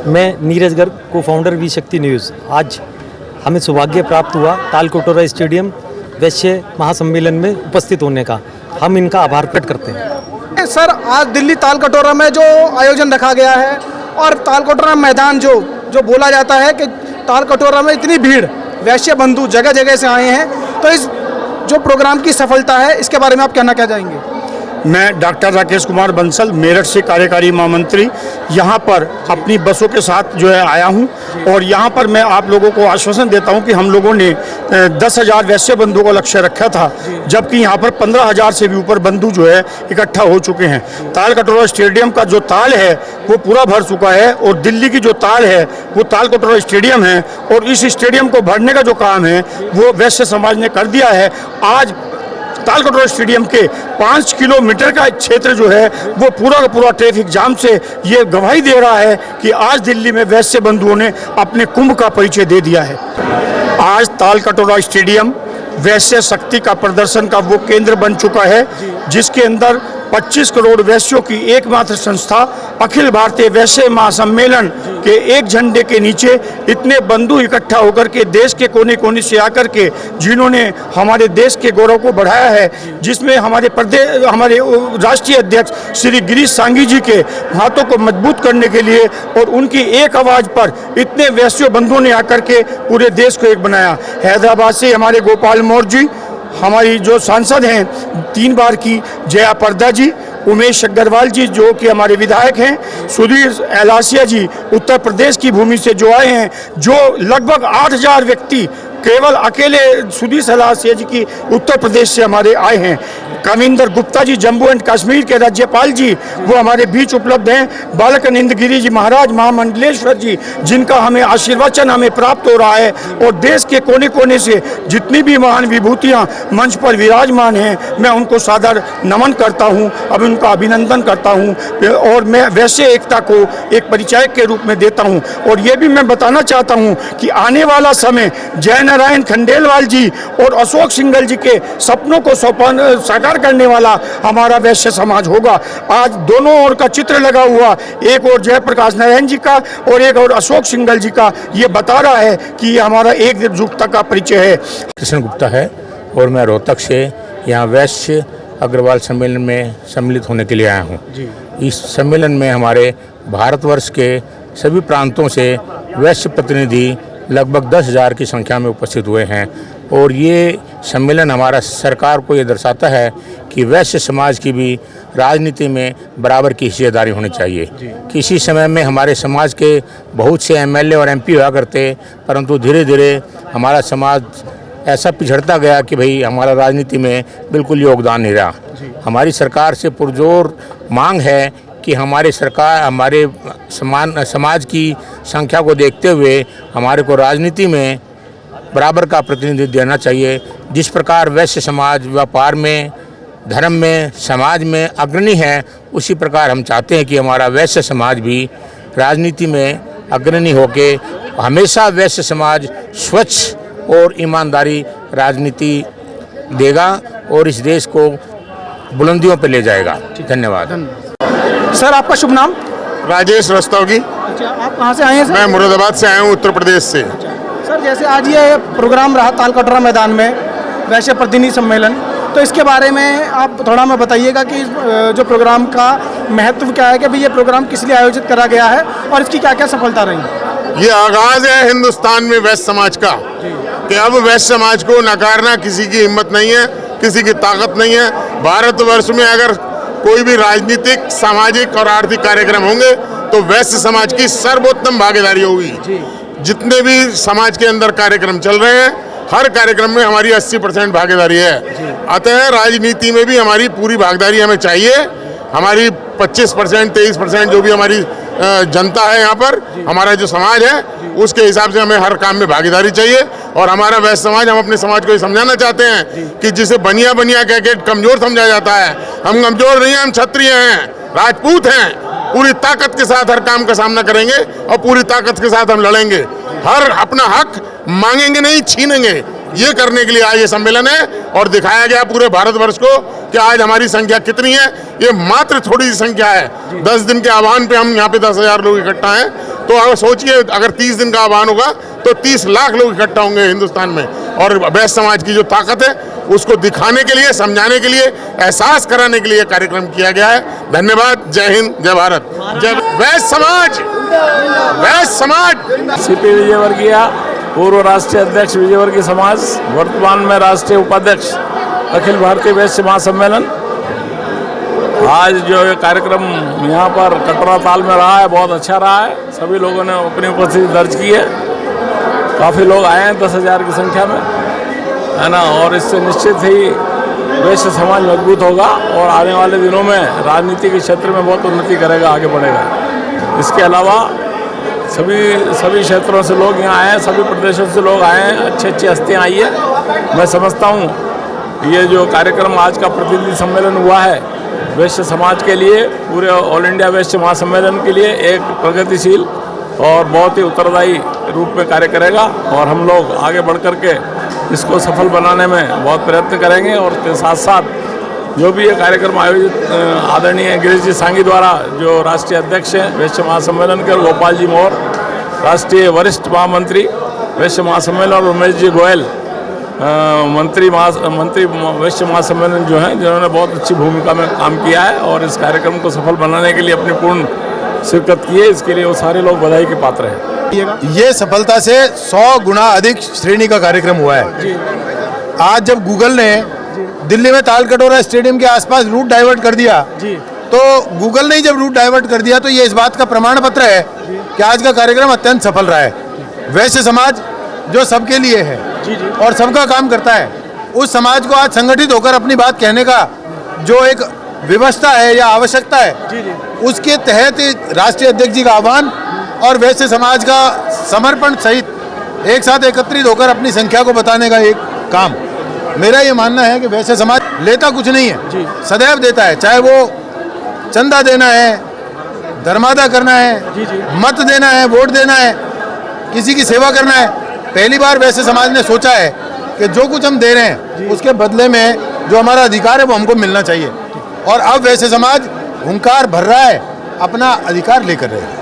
मैं नीरज गर्ग को founder we शक्ति न्यूज़। आज हमें सौभाग्य प्राप्त हुआ तालकटोरा स्टेडियम वैश्य महासम्मेलन में उपस्थित होने का। हम इनका आभार प्रकट करते हैं। सर, आज दिल्ली तालकटोरा में जो आयोजन रखा गया है और तालकटोरा मैदान जो बोला जाता है कि तालकटोरा में इतनी भीड़, वैश्य बंधु जगह जगह से आए हैं, तो इस जो प्रोग्राम की सफलता है इसके बारे में आप कहना क्या चाहेंगे? मैं डॉक्टर राकेश कुमार बंसल मेरठ से कार्यकारी महामंत्री यहाँ पर अपनी बसों के साथ जो है आया हूँ और यहाँ पर मैं आप लोगों को आश्वासन देता हूँ कि हम लोगों ने 10,000 वैश्य बंधुओं का लक्ष्य रखा था, जबकि यहाँ पर 15,000 से भी ऊपर बंधु जो है इकट्ठा हो चुके हैं। तालकटोरा स्टेडियम का जो ताल है वो पूरा भर चुका है और दिल्ली की जो ताल है वो तालकटोरा स्टेडियम है और इस स्टेडियम को भरने का जो काम है वो वैश्य समाज ने कर दिया है। आज तालकटोरा स्टेडियम के 5 किलोमीटर का क्षेत्र जो है वो पूरा का पूरा ट्रैफिक जाम से ये गवाही दे रहा है कि आज दिल्ली में वैश्य बंधुओं ने अपने कुंभ का परिचय दे दिया है। आज तालकटोरा स्टेडियम वैश्य शक्ति का प्रदर्शन का वो केंद्र बन चुका है, जिसके अंदर 25 करोड़ वैश्यों की एकमात्र संस्था अखिल भारतीय वैश्य महासम्मेलन के एक झंडे के नीचे इतने बंधु इकट्ठा होकर के देश के कोने कोने से आकर के जिन्होंने हमारे देश के गौरव को बढ़ाया है, जिसमें हमारे राष्ट्रीय अध्यक्ष श्री गिरीश सांघी जी के हाथों को मजबूत करने के लिए और उनकी एक आवाज़ पर इतने वैश्य बंधुओं ने आकर के पूरे देश को एक बनाया। हैदराबाद से हमारे गोपाल मौर्य जी, हमारी जो सांसद हैं 3 बार की जया प्रदा जी, उमेश अग्रवाल जी जो कि हमारे विधायक हैं, सुधीर एलासिया जी उत्तर प्रदेश की भूमि से जो आए हैं, जो लगभग 8,000 व्यक्ति केवल अकेले सुधीर एलासिया जी की उत्तर प्रदेश से हमारे आए हैं। कविंदर गुप्ता जी जम्मू एंड कश्मीर के राज्यपाल जी वो हमारे बीच उपलब्ध हैं। बालकानंद गिरी जी महाराज महामंडलेश्वर जी जिनका हमें आशीर्वचन हमें प्राप्त हो रहा है और देश के कोने कोने से जितनी भी महान विभूतियां मंच पर विराजमान हैं मैं उनको सादर नमन करता हूं, अब उनका अभिनंदन करता हूं और मैं वैश्य एकता को एक परिचायक के रूप में देता हूं। और ये भी मैं बताना चाहता हूं कि आने वाला समय जयनारायण खंडेलवाल जी और अशोक सिंघल जी के सपनों को साकार करने वाला हमारा वैश्य समाज होगा। आज दोनों ओर का चित्र लगा हुआ, एक और जयप्रकाश नारायण जी का और एक और अशोक सिंघल जी का, ये बता रहा है कि ये हमारा एकजुटता का परिचय है। कृष्ण गुप्ता है और मैं रोहतक से यहाँ वैश्य अग्रवाल सम्मेलन में सम्मिलित होने के लिए आया हूँ। इस सम्मेलन में हमारे भारतवर्ष के सभी प्रांतों से वैश्य प्रतिनिधि लगभग 10,000 की संख्या में उपस्थित हुए हैं और ये सम्मेलन हमारा सरकार को ये दर्शाता है कि वैश्य समाज की भी राजनीति में बराबर की हिस्सेदारी होनी चाहिए। किसी समय में हमारे समाज के बहुत से एमएलए और एमपी हुआ करते, परंतु धीरे धीरे हमारा समाज ऐसा पिछड़ता गया कि भाई हमारा राजनीति में बिल्कुल योगदान नहीं रहा। हमारी सरकार से पुरजोर मांग है कि हमारे समाज की संख्या को देखते हुए हमारे को राजनीति में बराबर का प्रतिनिधित्व देना चाहिए। जिस प्रकार वैश्य समाज व्यापार में, धर्म में, समाज में अग्रणी है, उसी प्रकार हम चाहते हैं कि हमारा वैश्य समाज भी राजनीति में अग्रणी होके हमेशा वैश्य समाज स्वच्छ और ईमानदारी राजनीति देगा और इस देश को बुलंदियों पर ले जाएगा। धन्यवाद। सर, आपका शुभ नाम? राजेश रस्तोगी। अच्छा, आप कहाँ से आए हैं सर? मैं मुरादाबाद से आया हूँ, उत्तर प्रदेश से। सर, जैसे आज ये प्रोग्राम रहा तालकटोरा मैदान में वैश्य प्रतिनिधि सम्मेलन, तो इसके बारे में आप थोड़ा हमें बताइएगा कि जो प्रोग्राम का महत्व क्या है, कि भाई ये प्रोग्राम किस लिए आयोजित करा गया है और इसकी क्या क्या सफलता रही? ये आगाज है हिंदुस्तान में वैश्य समाज का कि अब वैश्य समाज को नकारना किसी की हिम्मत नहीं है, किसी की ताकत नहीं है। भारतवर्ष में अगर कोई भी राजनीतिक, सामाजिक और आर्थिक कार्यक्रम होंगे तो वैश्य समाज की सर्वोत्तम भागीदारी होगी। जितने भी समाज के अंदर कार्यक्रम चल रहे हैं हर कार्यक्रम में हमारी 80% भागीदारी है। अतः राजनीति में भी हमारी पूरी भागीदारी हमें चाहिए। हमारी 25%, 23% जो भी हमारी जनता है यहाँ पर, हमारा जो समाज है उसके हिसाब से हमें हर काम में भागीदारी चाहिए। और हमारा वैश्य समाज, हम अपने समाज को ये समझाना चाहते हैं कि जिसे बनिया बनिया कह के कमजोर समझा जाता है, हम कमजोर नहीं हैं, हम क्षत्रिय हैं, राजपूत हैं। पूरी ताकत के साथ हर काम का सामना करेंगे और पूरी ताकत के साथ हम लड़ेंगे। हर अपना हक मांगेंगे नहीं, छीनेंगे। ये करने के लिए आज ये सम्मेलन है और दिखाया गया पूरे भारतवर्ष को कि आज हमारी संख्या कितनी है। ये मात्र थोड़ी सी संख्या है। 10 दिन के आह्वान पे हम यहाँ पे 10,000 लोग इकट्ठा हैं तो अगर सोचिए अगर 30 दिन का आह्वान होगा तो 30 लाख लोग इकट्ठा होंगे हिंदुस्तान में, और वैश्य समाज की जो ताकत है उसको दिखाने के लिए, समझाने के लिए, एहसास कराने के लिए कार्यक्रम किया गया है। धन्यवाद। जय हिंद, जय भारत, जय वैश्य समाज, वैश्य समाज। सीपी विजयवर्गीय, पूर्व राष्ट्रीय अध्यक्ष विजयवर्गीय समाज, वर्तमान में राष्ट्रीय उपाध्यक्ष अखिल भारतीय वैश्य महासम्मेलन। आज जो ये कार्यक्रम यहाँ पर कटरा ताल में रहा है बहुत अच्छा रहा है। सभी लोगों ने अपनी उपस्थिति दर्ज की है। काफ़ी लोग आए हैं 10,000 की संख्या में, है ना। और इससे निश्चित ही वैश्य समाज मजबूत होगा और आने वाले दिनों में राजनीति के क्षेत्र में बहुत उन्नति करेगा, आगे बढ़ेगा। इसके अलावा सभी क्षेत्रों से लोग यहाँ आए हैं, सभी प्रदेशों से लोग आए हैं, अच्छी हस्तियाँ आई है। मैं समझता हूँ ये जो कार्यक्रम आज का प्रतिनिधि सम्मेलन हुआ है वैश्य समाज के लिए, पूरे ऑल इंडिया वैश्य महासम्मेलन के लिए एक प्रगतिशील और बहुत ही उत्तरदायी रूप में कार्य करेगा। और हम लोग आगे बढ़ कर के इसको सफल बनाने में बहुत प्रयत्न करेंगे। और इसके साथ साथ जो भी ये कार्यक्रम आयोजित आदरणीय गिरीश जी सांगी द्वारा, जो राष्ट्रीय अध्यक्ष हैं वैश्य महासम्मेलन के, गोपाल जी मौर्य राष्ट्रीय वरिष्ठ महामंत्री वैश्य महासम्मेलन, और उमेश जी गोयल मंत्री वैश्य महासम्मेलन जो हैं, जिन्होंने बहुत अच्छी भूमिका में काम किया है और इस कार्यक्रम को सफल बनाने के लिए अपनी पूर्ण शिरकत की है। इसके लिए वो सारे लोग बधाई के पात्र हैं। ये सफलता से 100 गुना अधिक श्रेणी का कार्यक्रम हुआ है। आज जब गूगल ने दिल्ली में तालकटोरा स्टेडियम के आसपास रूट डाइवर्ट कर दिया, तो गूगल ने जब रूट डाइवर्ट कर दिया तो ये इस बात का प्रमाण पत्र है कि आज का कार्यक्रम अत्यंत सफल रहा है। वैश्य समाज जो सबके लिए है और सबका काम करता है, उस समाज को आज संगठित होकर अपनी बात कहने का जो एक व्यवस्था है या आवश्यकता है, उसके तहत राष्ट्रीय अध्यक्ष जी का आह्वान और वैश्य समाज का समर्पण सहित एक साथ एकत्रित होकर अपनी संख्या को बताने का एक काम। मेरा ये मानना है कि वैश्य समाज लेता कुछ नहीं है, सदैव देता है। चाहे वो चंदा देना है, धर्मादा करना है, मत देना है, वोट देना है, किसी की सेवा करना है। पहली बार वैश्य समाज ने सोचा है कि जो कुछ हम दे रहे हैं उसके बदले में जो हमारा अधिकार है वो हमको मिलना चाहिए। और अब वैश्य समाज हुंकार भर रहा है, अपना अधिकार लेकर रहे हैं।